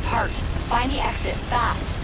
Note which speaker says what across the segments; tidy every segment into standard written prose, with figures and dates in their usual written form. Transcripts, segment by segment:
Speaker 1: apart. Find the exit, fast.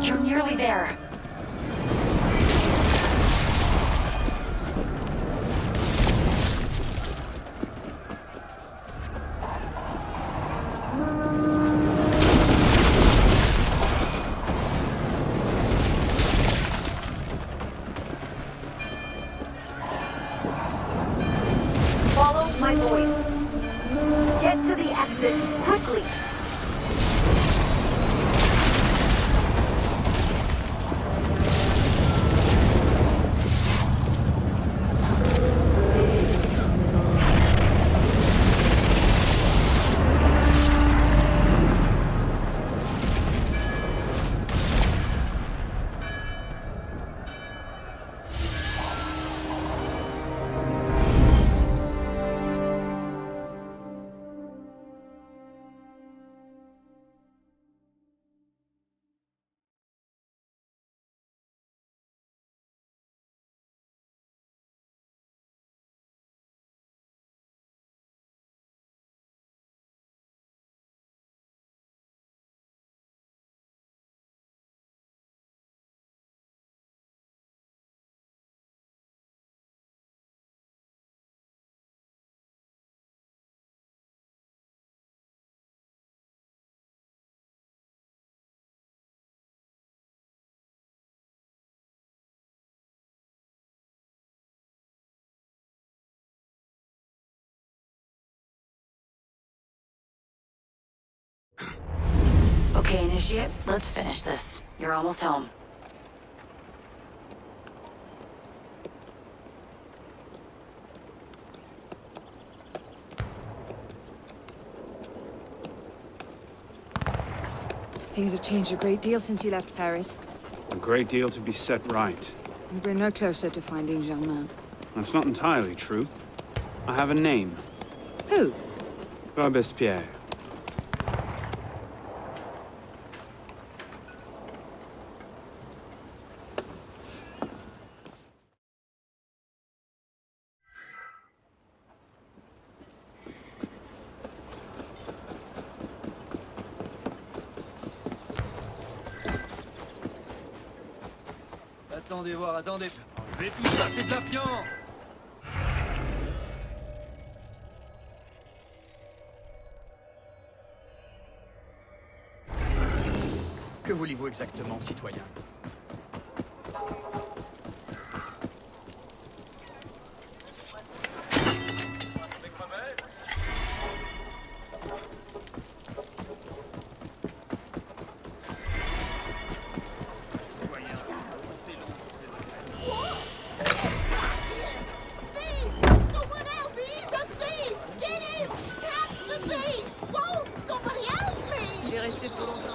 Speaker 1: You're nearly there. Follow my voice. Get to the exit, quickly. Okay, Initiate, let's finish this. You're almost home.
Speaker 2: Things have changed a great deal since you left Paris.
Speaker 3: A great deal to be set right.
Speaker 2: And we're no closer to finding Germain.
Speaker 3: That's not entirely true. I have a name.
Speaker 2: Who?
Speaker 3: Robespierre.
Speaker 4: Attendez voir, attendez. Enlevez tout ça, c'est de la fiance. Que voulez-vous exactement, citoyen?
Speaker 5: Il est resté trop longtemps.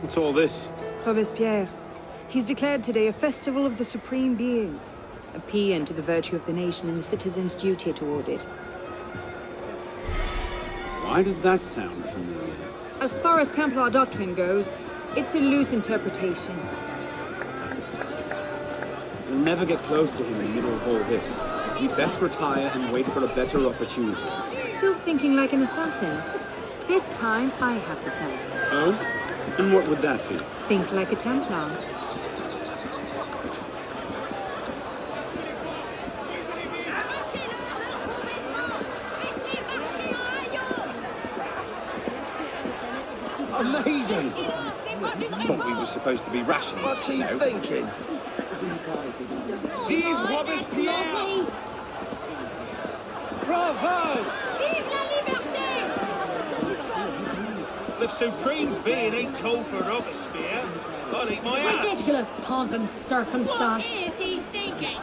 Speaker 3: What's all this?
Speaker 2: Robespierre. He's declared today a festival of the Supreme Being. A paean to the virtue of the nation and the citizens' duty toward it.
Speaker 3: Why does that sound familiar?
Speaker 2: As far as Templar doctrine goes, it's a loose interpretation.
Speaker 3: We'll never get close to him in the middle of all this. We'd best retire and wait for a better opportunity.
Speaker 2: Still thinking like an assassin. This time, I have the plan.
Speaker 3: Oh? And what would that be?
Speaker 2: Think like a Templar.
Speaker 6: Amazing! Thought we were supposed to be rationing. What's he thinking?
Speaker 7: Vive Robespierre! Bravo!
Speaker 1: Vive la liberté!
Speaker 7: The Supreme Being ain't called for Robespierre. I'll eat my ass.
Speaker 8: Ridiculous pomp and circumstance.
Speaker 1: What is he thinking?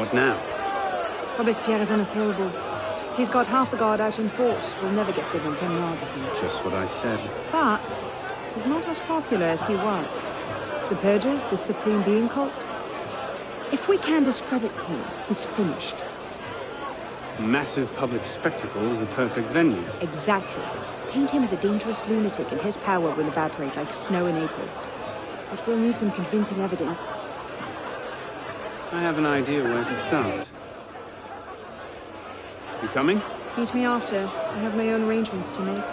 Speaker 9: What now?
Speaker 2: Robespierre is unassailable. He's got half the guard out in force. We'll never get within 10 yards of him.
Speaker 9: Just what I said.
Speaker 2: But he's not as popular as he was. The Purges, the Supreme Being cult. If we can discredit him, he's finished.
Speaker 9: Massive public spectacle is the perfect venue.
Speaker 2: Exactly. Paint him as a dangerous lunatic and his power will evaporate like snow in April. But we'll need some convincing evidence.
Speaker 9: I have an idea where to start. You coming?
Speaker 2: Meet me after. I have my own arrangements to make.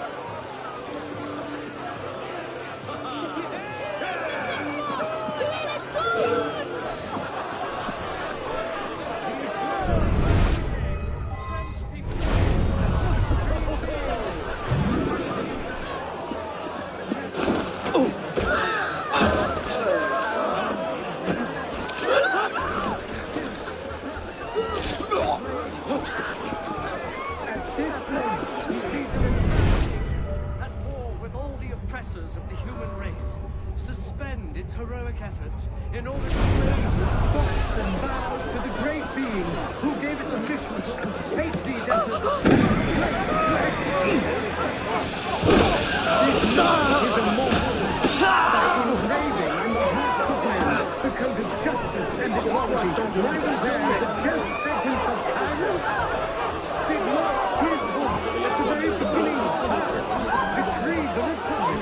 Speaker 4: In order to raise response and bow to the great being who gave it the mission to take these efforts. This man is immortal. By engraving in the hearts of men the code of justice and equality, right there the death sentence of tyrants. Did not his voice at the very beginning decree the republic,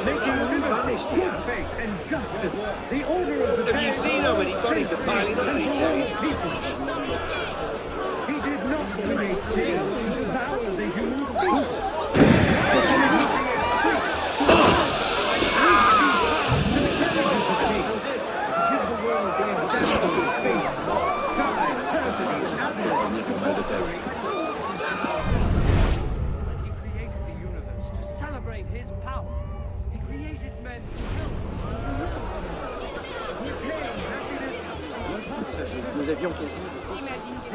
Speaker 4: making universal good faith and justice the order of the
Speaker 6: Have you seen how many bodies are piling up these days?
Speaker 4: He did not create sin to devour the human species. Give the world the example of faith, pride, perfidy, abolition, hereditary.
Speaker 5: He created the universe to celebrate his power. He created men to help us.
Speaker 4: Nous avions
Speaker 5: J'imagine que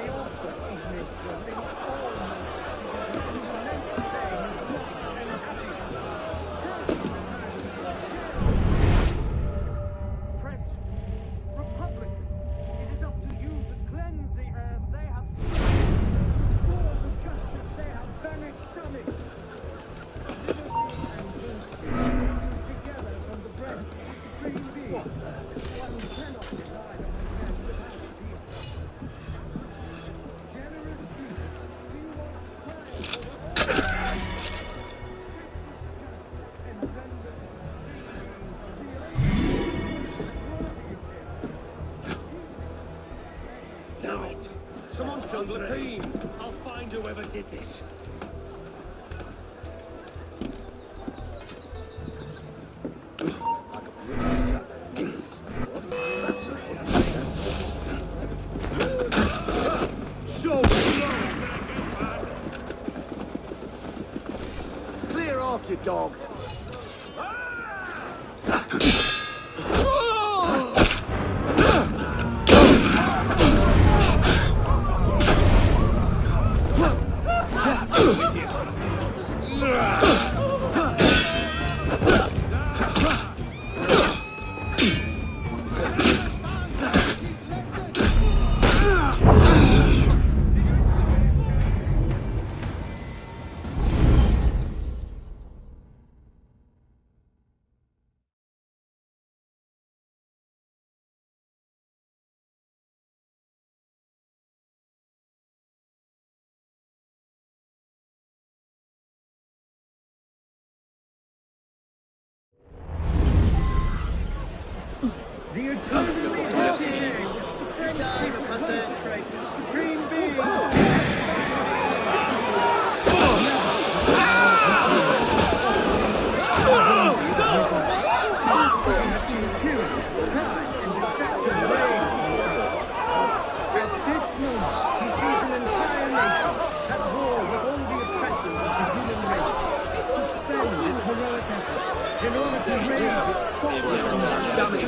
Speaker 4: French, Republican, it is up to you to cleanse the earth. They have for the justice they have vanished from it. Together from the breast of the supreme being. One cannot divide on the hand that has to deal. Generous Jesus, we want trial and render
Speaker 7: Damn it! Someone's killed Lapine! I'll find whoever did this. So
Speaker 6: Clear off, you dog.
Speaker 4: the eternal supreme being. In order to raise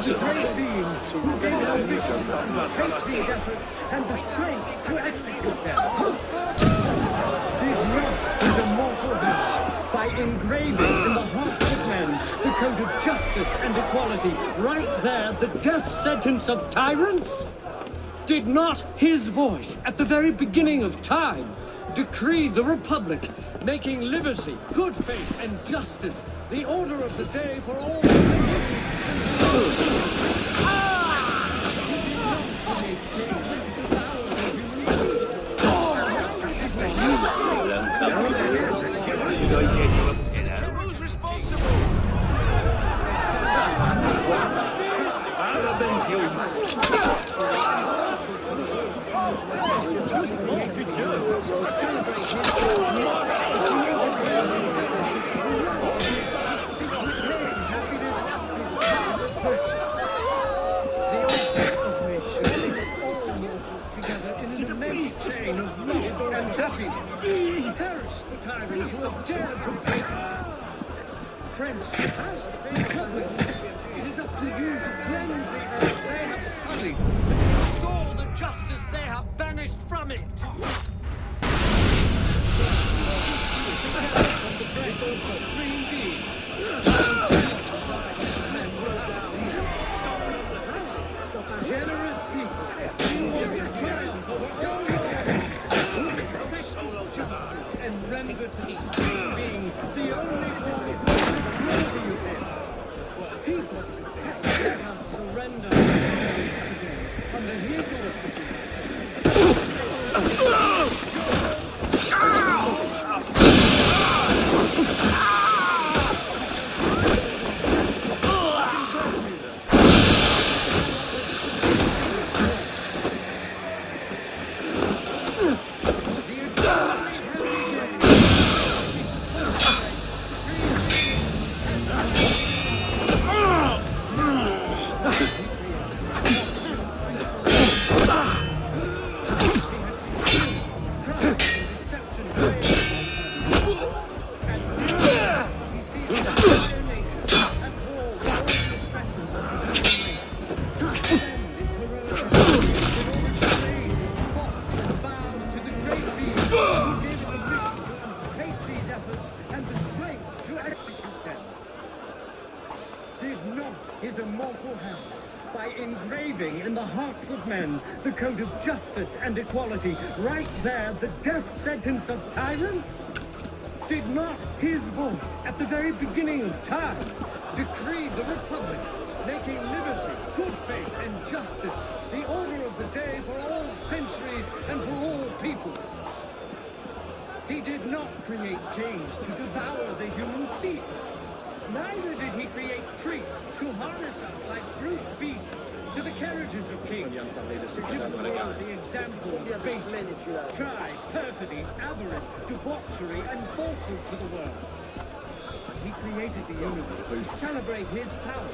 Speaker 4: the great beings who gave it a mission to take these efforts and the strength to execute them. This knot is immortal by engraving in the hearts of men the code of justice and equality. Right there, the death sentence of tyrants.
Speaker 5: Did not his voice, at the very beginning of time, decree the Republic, making liberty, good faith, and justice the order of the day for all
Speaker 7: Who's responsible?
Speaker 5: chain of love and happiness. Perish the tyrants who have dared to break it. French, Republic, it is up to you to cleanse the earth they have sullied, and to restore the justice they have banished from it. Generous people, you want to triumph over all justice and render to the supreme being the only glory you have. People have surrendered today under his auspices. His immortal hand, by engraving in the hearts of men the code of justice and equality, right there the death sentence of tyrants? Did not his voice, at the very beginning of time, decree the Republic, making liberty, good faith, and justice the order of the day for all centuries and for all peoples? He did not create kings to devour the human species. Neither did he create priests to harness us like brute beasts to the carriages of kings, to give the world the example of baseness, pride, perfidy, avarice, debauchery, and falsehood to the world. He created the universe to celebrate his power.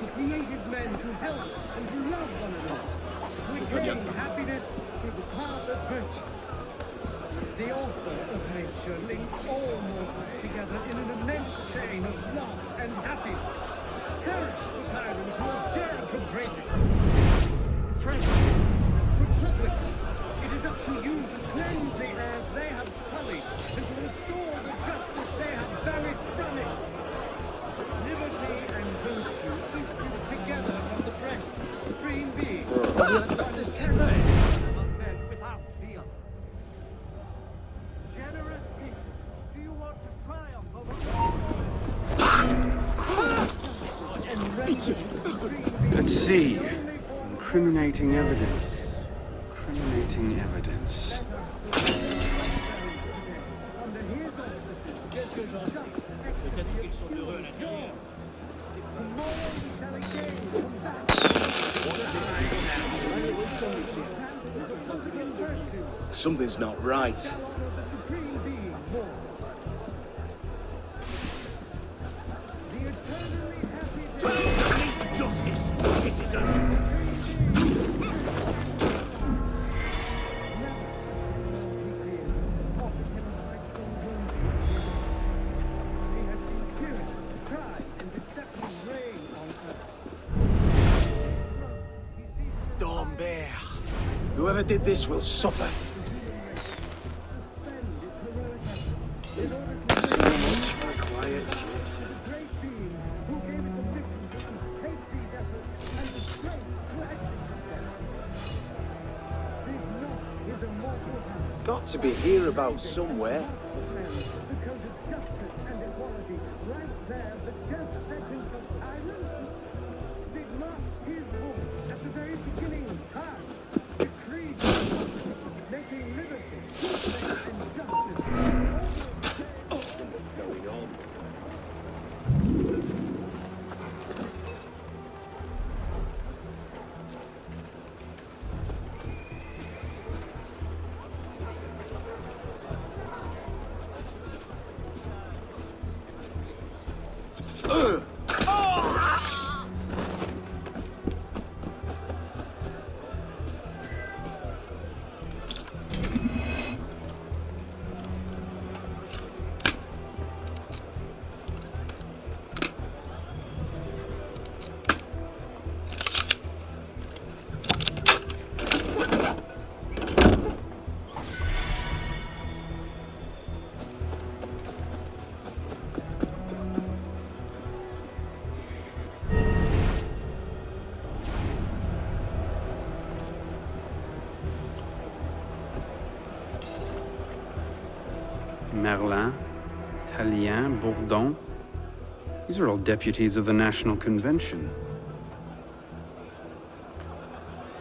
Speaker 5: He created men to help and to love one another, to attain happiness through the path of virtue. The author of nature linked all mortals together in an immense chain of love and happiness. Perish the tyrants who have dared to break it. French, Republic, it is up to you to cleanse the earth they have sullied and to restore the justice they have banished from it. Liberty and virtue issued together from the breast of the Supreme Being. Without fear. Generous people, do you want to triumph over
Speaker 9: Let's see. Incriminating evidence. Incriminating evidence.
Speaker 7: Something's not right. Justice, citizen. Dormbear. Whoever did this will suffer. Quiet shift.
Speaker 6: got to be hereabouts somewhere.
Speaker 5: The code of justice and equality, right there, the death sentence of tyrants. Did not his book at the very beginning pass, decreed, making liberty, truth, and justice?
Speaker 7: What's going on?
Speaker 9: Merlin, Tallien, Bourdon. These are all deputies of the National Convention.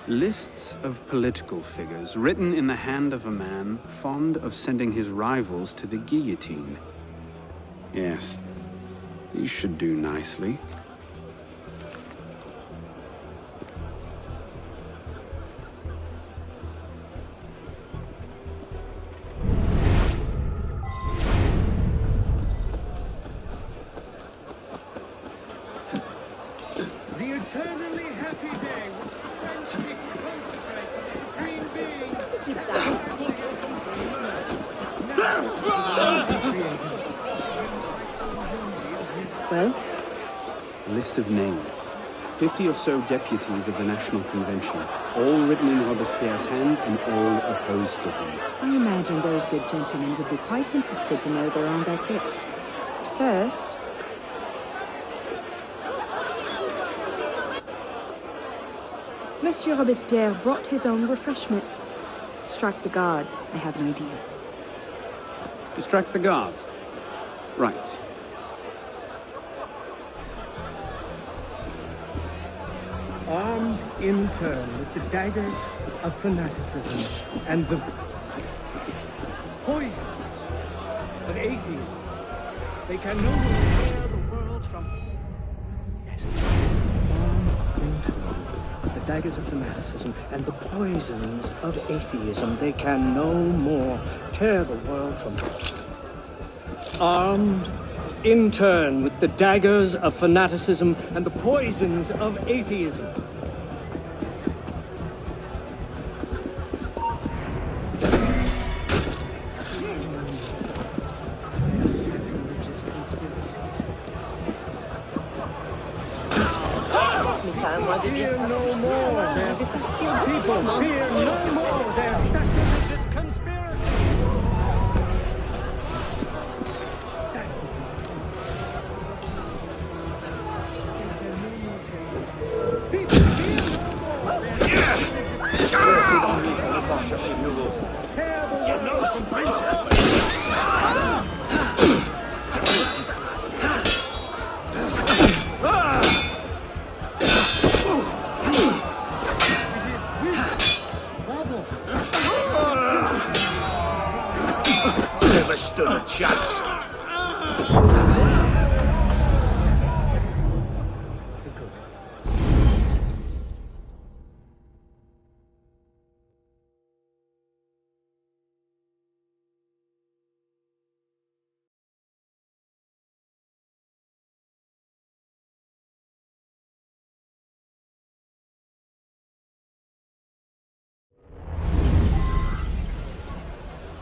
Speaker 9: Lists of political figures written in the hand of a man fond of sending his rivals to the guillotine. Yes, these should do nicely.
Speaker 5: The eternally happy day which the French king consecrates to the Supreme Being.
Speaker 2: Well,
Speaker 9: A list of names. 50 or so deputies of the National Convention, all written in Robespierre's hand and all opposed to him.
Speaker 2: I imagine those good gentlemen would be quite interested to know they're on that list. First, Monsieur Robespierre brought his own refreshments. Strike the guards. I have an idea.
Speaker 9: Distract the guards. Right.
Speaker 5: Armed in turn with the daggers of fanaticism and the poisons of atheism, they can no longer tear the world from. Yes. Armed in turn with the daggers of fanaticism and the poisons of atheism, they can no more tear the world from. Armed in turn with the daggers of fanaticism and the poisons of atheism. Their sacrilegious conspiracies. Fear no more their people. Fear no more their sacrilegious conspiracies.
Speaker 7: Never stood a chance.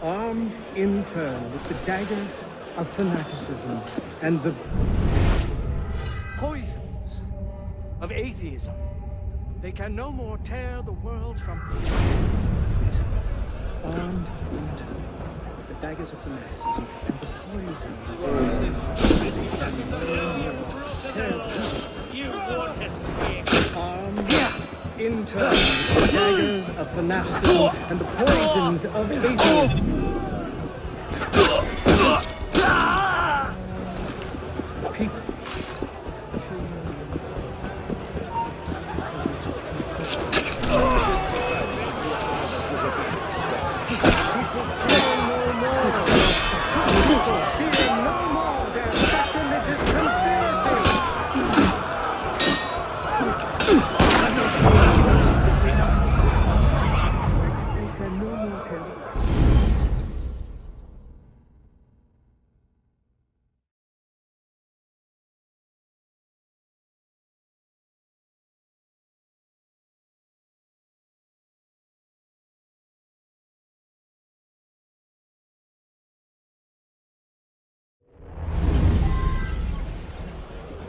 Speaker 5: Armed in turn with the daggers of fanaticism and the poisons of atheism, they can no more tear the world from. Yes, armed in turn with the daggers of fanaticism and the poisons
Speaker 7: You want to escape?
Speaker 5: armed in turn with the daggers of fanaticism and the poisons of atheism. People. Sacrilegious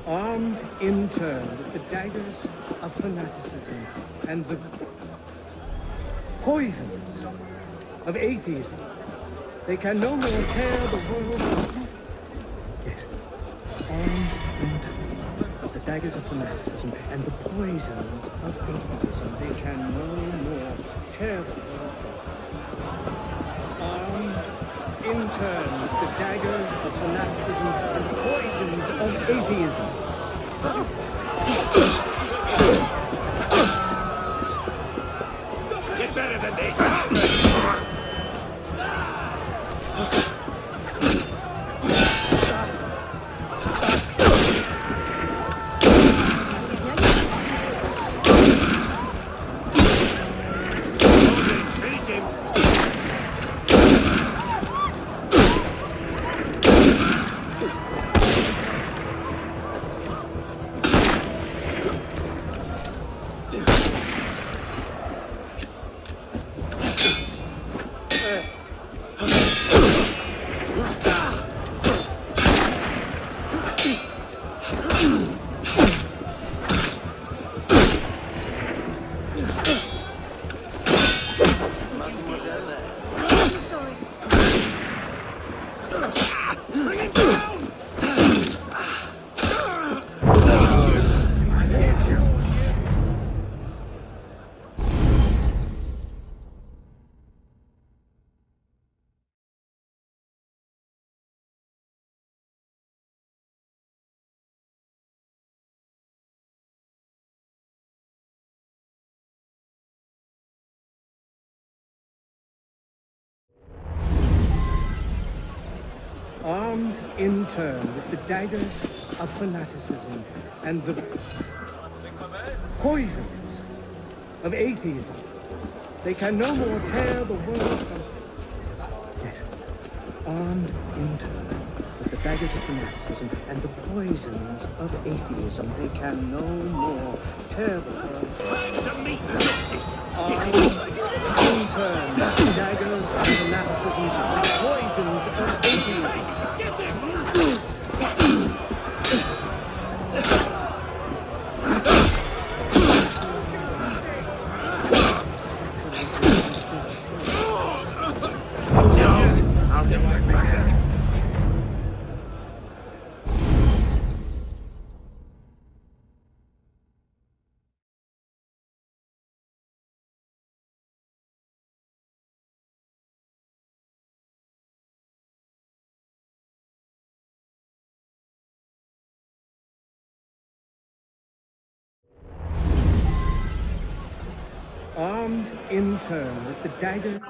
Speaker 5: armed in turn with the daggers of fanaticism and the poisons of atheism, they can no more tear the world apart. Yes, armed in turn with the daggers of fanaticism and the poisons of atheism, they can no more tear the world apart. Armed in turn with the daggers of fanaticism and the poisons of atheism.
Speaker 7: Get better than this! Finish him!
Speaker 5: Armed in turn with the daggers of fanaticism and the poisons of atheism, they can no more tear the world apart. Yes, armed in turn with the daggers of fanaticism and the poisons of atheism, they can no more tear the world apart. Armed in turn with the daggers of fanaticism and the poisons of atheism. Armed in turn with the dagger.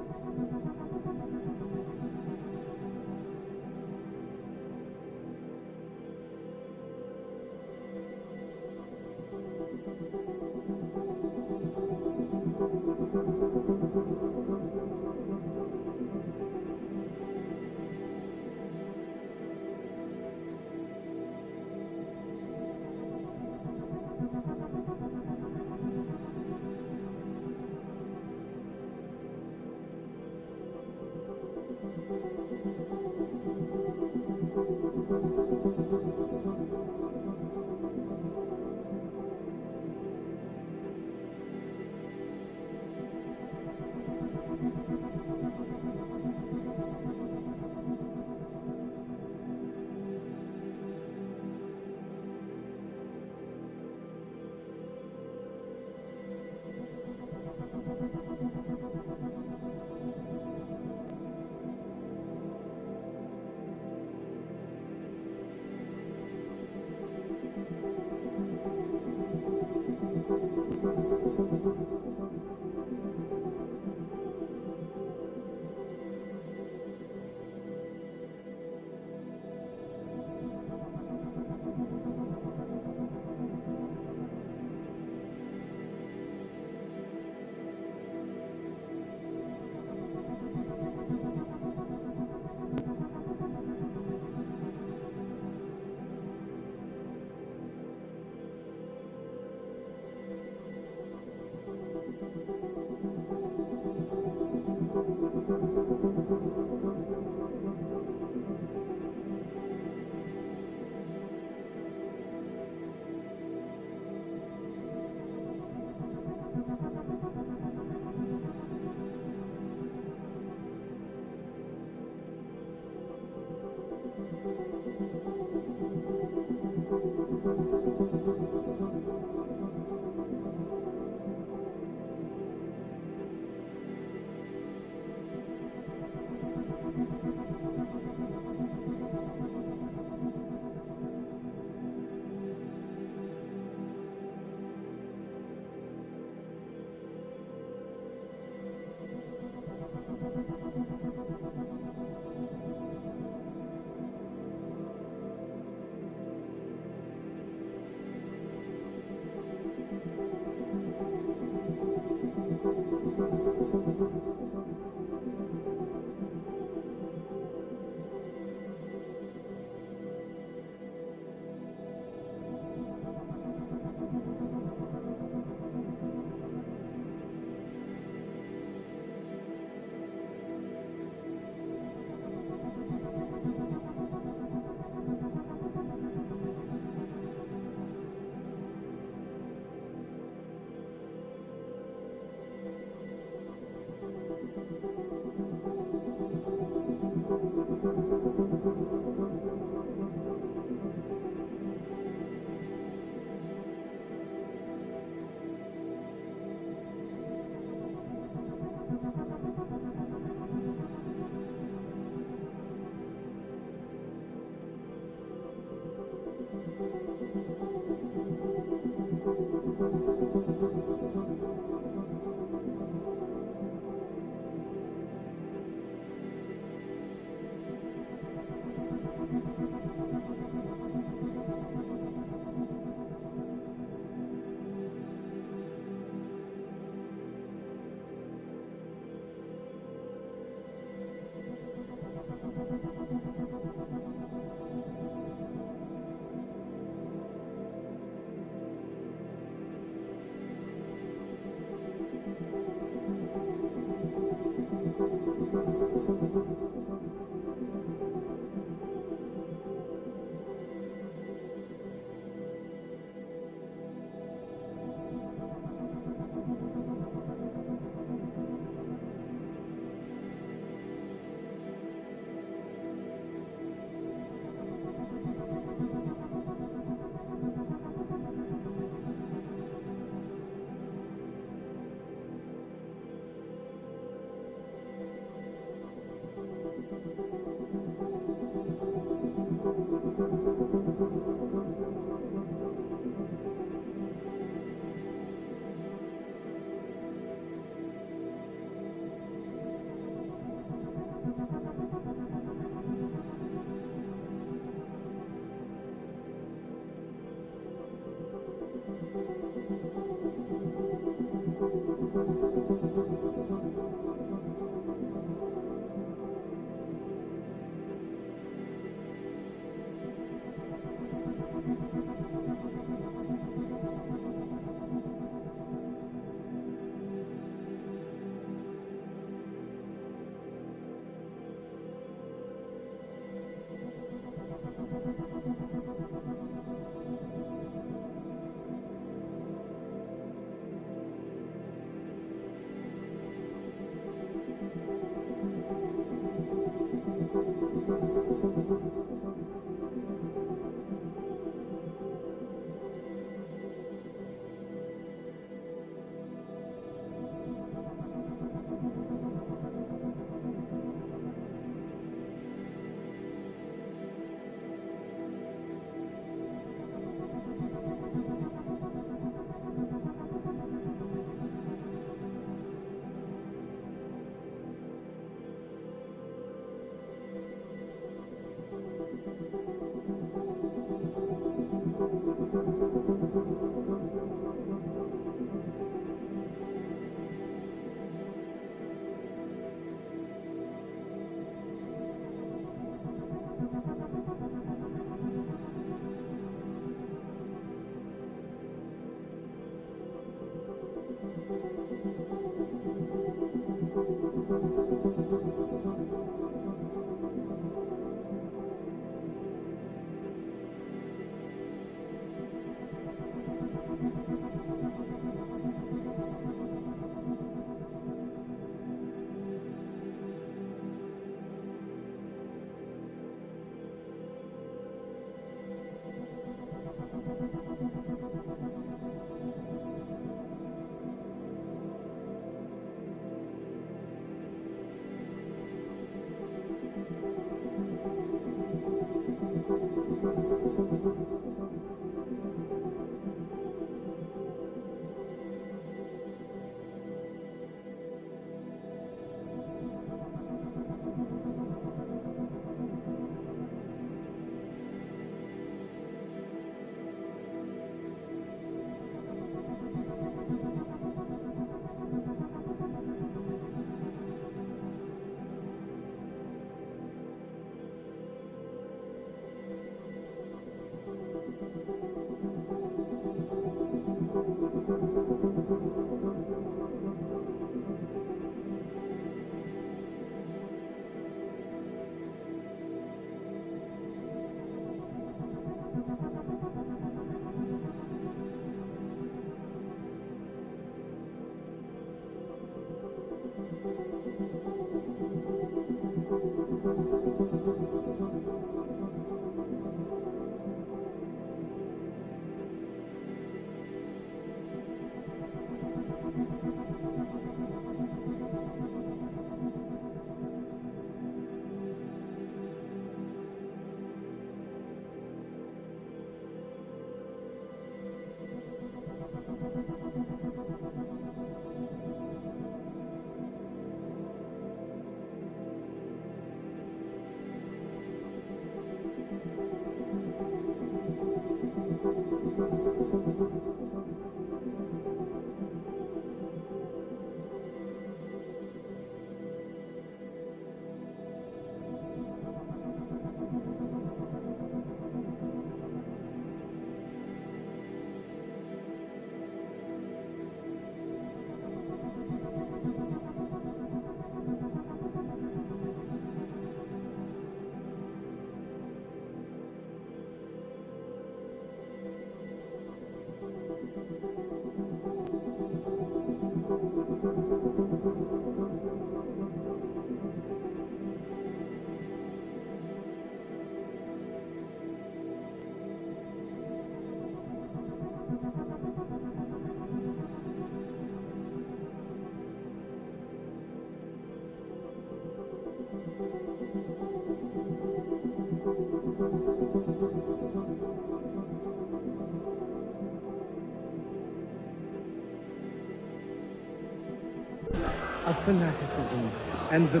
Speaker 5: of fanaticism and the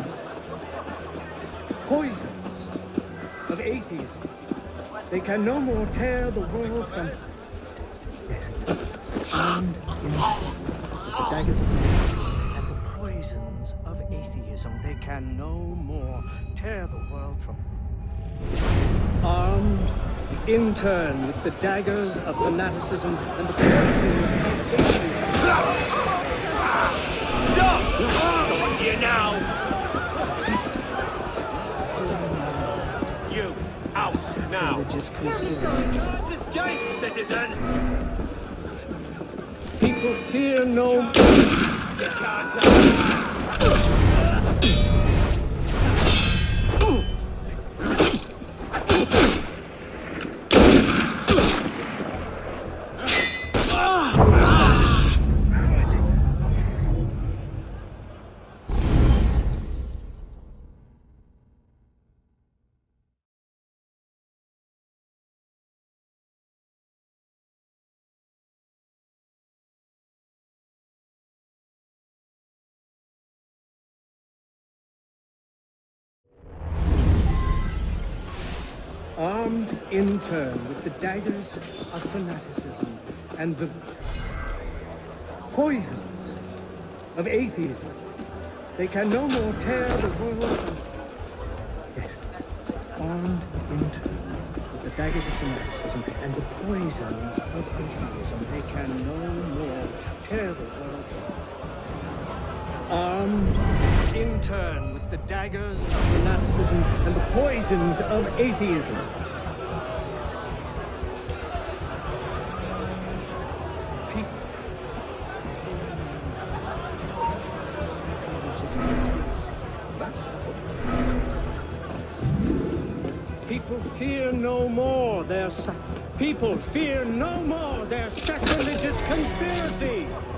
Speaker 5: poisons of atheism. They can no more tear the world from... Yes. And the daggers of and the poisons of atheism. They can no more tear the world from... Armed in turn with the daggers of fanaticism and the poisons of atheism.
Speaker 7: Stop! You now! You, out now!
Speaker 5: Religious conspiracies.
Speaker 7: Escape, citizen!
Speaker 5: People fear no...
Speaker 7: You can't
Speaker 5: Armed in turn with the daggers of fanaticism and the poisons of atheism, they can no more tear the world from... Yes, armed in turn with the daggers of fanaticism and the poisons of atheism, they can no more tear the world from... Armed in turn with the daggers of fanaticism and the poisons of atheism. People. Sacrilegious conspiracies. People fear no more their People fear no more their sacrilegious conspiracies.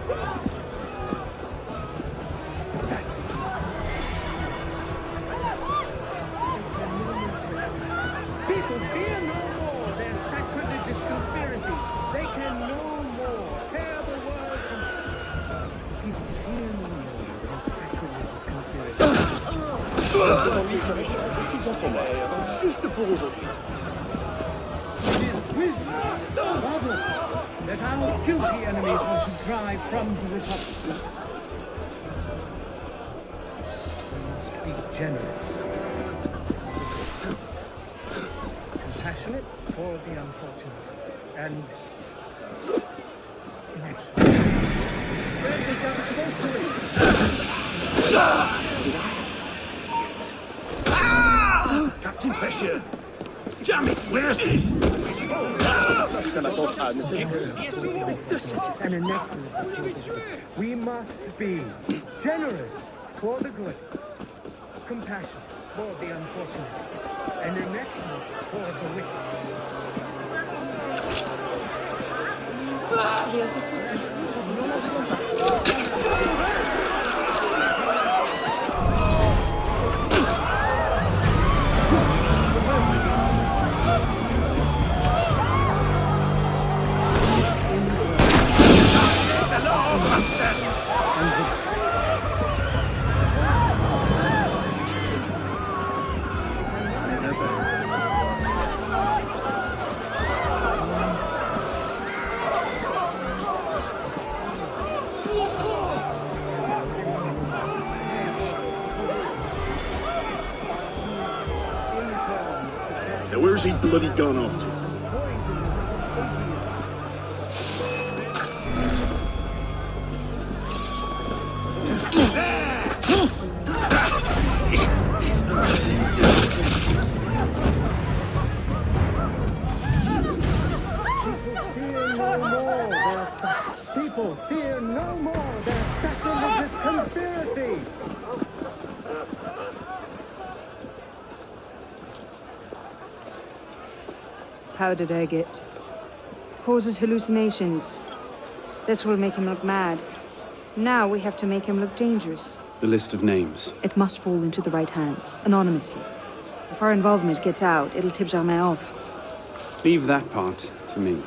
Speaker 5: People fear no more their sacrilegious conspiracies. They can no more tear the world from... People fear no more their sacrilegious conspiracies.
Speaker 6: Juste pour aujourd'hui.
Speaker 5: It is wisdom, rather, that our guilty enemies want to drive from the Republic. We must be generous. Compassionate for the unfortunate, and inexorable. Where did that smoke to it?
Speaker 7: Captain Pesher! Damn it, where's he?
Speaker 5: And inexorable. We must be generous for the good, compassionate for the unfortunate, and inexorable for the wicked.
Speaker 6: Now where's he bloody gone off to?
Speaker 5: People fear no more their sacrilegious conspiracy.
Speaker 2: Powdered agate. Causes hallucinations. This will make him look mad. Now we have to make him look dangerous.
Speaker 9: The list of names.
Speaker 2: It must fall into the right hands, anonymously. If our involvement gets out, it'll tip Germain off.
Speaker 9: Leave that part to me.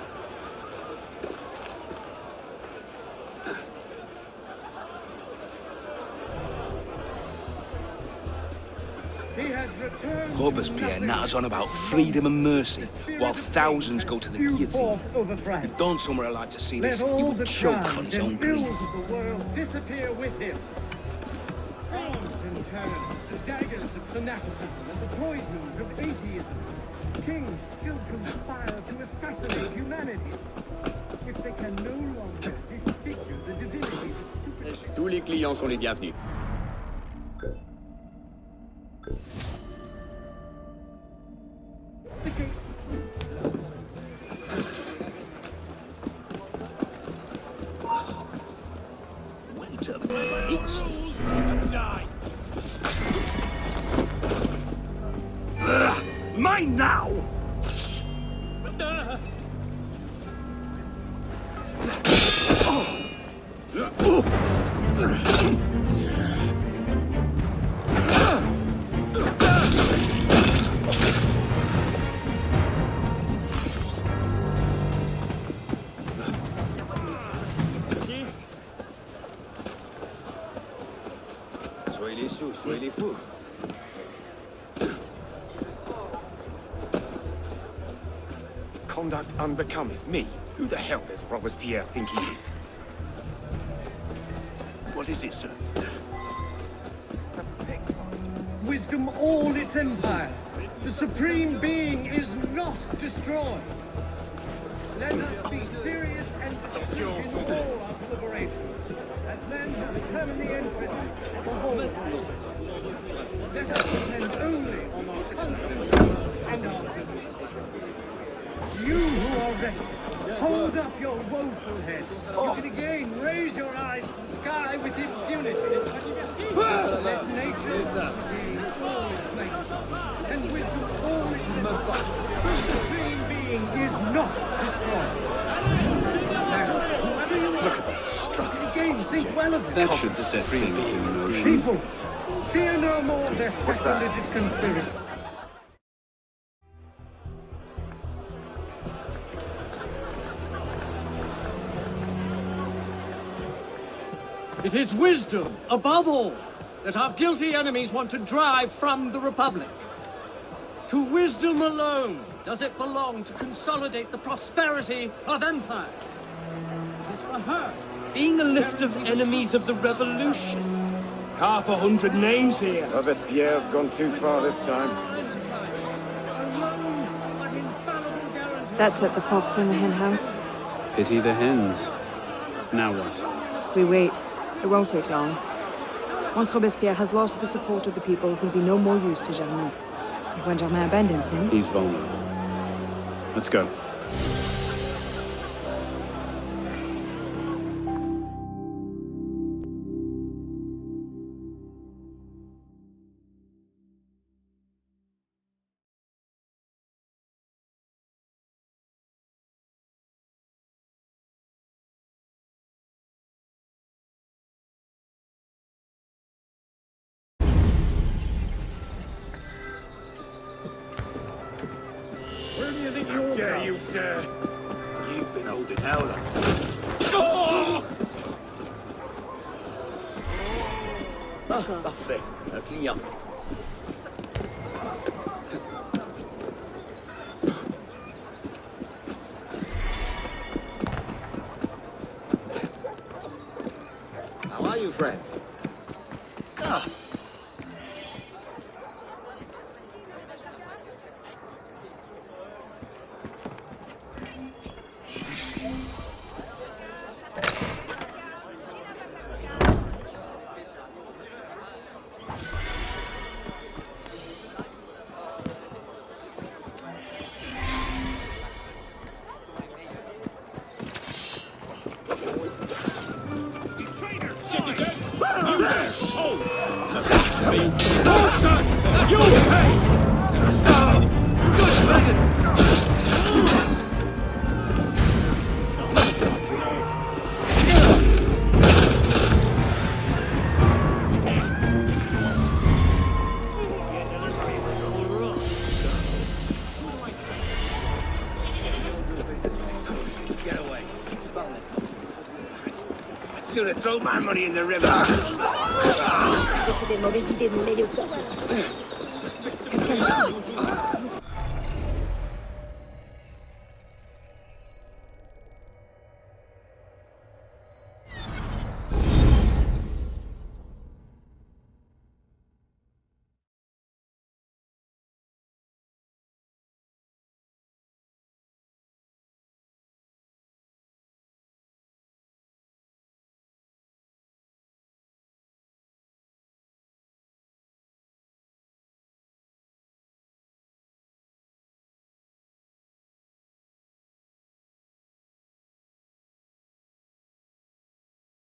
Speaker 10: Robespierre natters on about freedom and mercy, while thousands go to the guillotine. If Don Summer allowed to see this, he
Speaker 5: all
Speaker 10: would
Speaker 5: the
Speaker 10: choke on his own grief.
Speaker 5: ills of the world disappear with him. Arms and tyranny, the daggers of fanaticism, and the poisons of atheism. Kings still conspire to assassinate humanity. If they can no longer disfigure the divinities of stupid...
Speaker 11: Tous les clients sont les bienvenus.
Speaker 10: Wait a minute. Mine now!
Speaker 6: Soyez les sous, soyez les fous.
Speaker 11: Conduct unbecoming. Me? Who the hell does Robespierre think he is?
Speaker 10: What is it, sir?
Speaker 5: Wisdom all its empire. The Supreme Being is not destroyed. Let us be serious and discreet in all our deliberations, as men who determine the interest of the whole world. Let us depend only on our confidence and our goodness. You who are ready, hold up your woeful heads. You can again raise your eyes to the sky with impunity. Let nature redeem all its magnificence, and wisdom all its empire. The Supreme Being is not destroyed. Now, whoever you are,
Speaker 11: Look at that strutting.
Speaker 5: again think well of it.
Speaker 9: That should set things in motion.
Speaker 5: People, fear no more their sacrilegious conspiracy.
Speaker 12: It is wisdom, above all, that our guilty enemies want to drive from the Republic. To wisdom alone does it belong to consolidate the prosperity of empire. It is for her.
Speaker 7: Being a list of enemies of the revolution. 500 names here.
Speaker 11: Robespierre's gone too far this time.
Speaker 2: That's at the Fox and the Hen House.
Speaker 9: Pity the hens. Now what?
Speaker 2: We wait. It won't take long. Once Robespierre has lost the support of the people, he'll be no more use to Germain. And when Germain abandons him...
Speaker 9: He's vulnerable. Let's go.
Speaker 5: Where do you think you're
Speaker 11: Dare you, sir?
Speaker 10: You've been holding hell up.
Speaker 11: Ah, parfait. Un client. How are you, friend? Ah.
Speaker 10: Should have thrown my money in the river.
Speaker 1: C'est des mauvaises idées de mêler au peuple.
Speaker 2: Careful.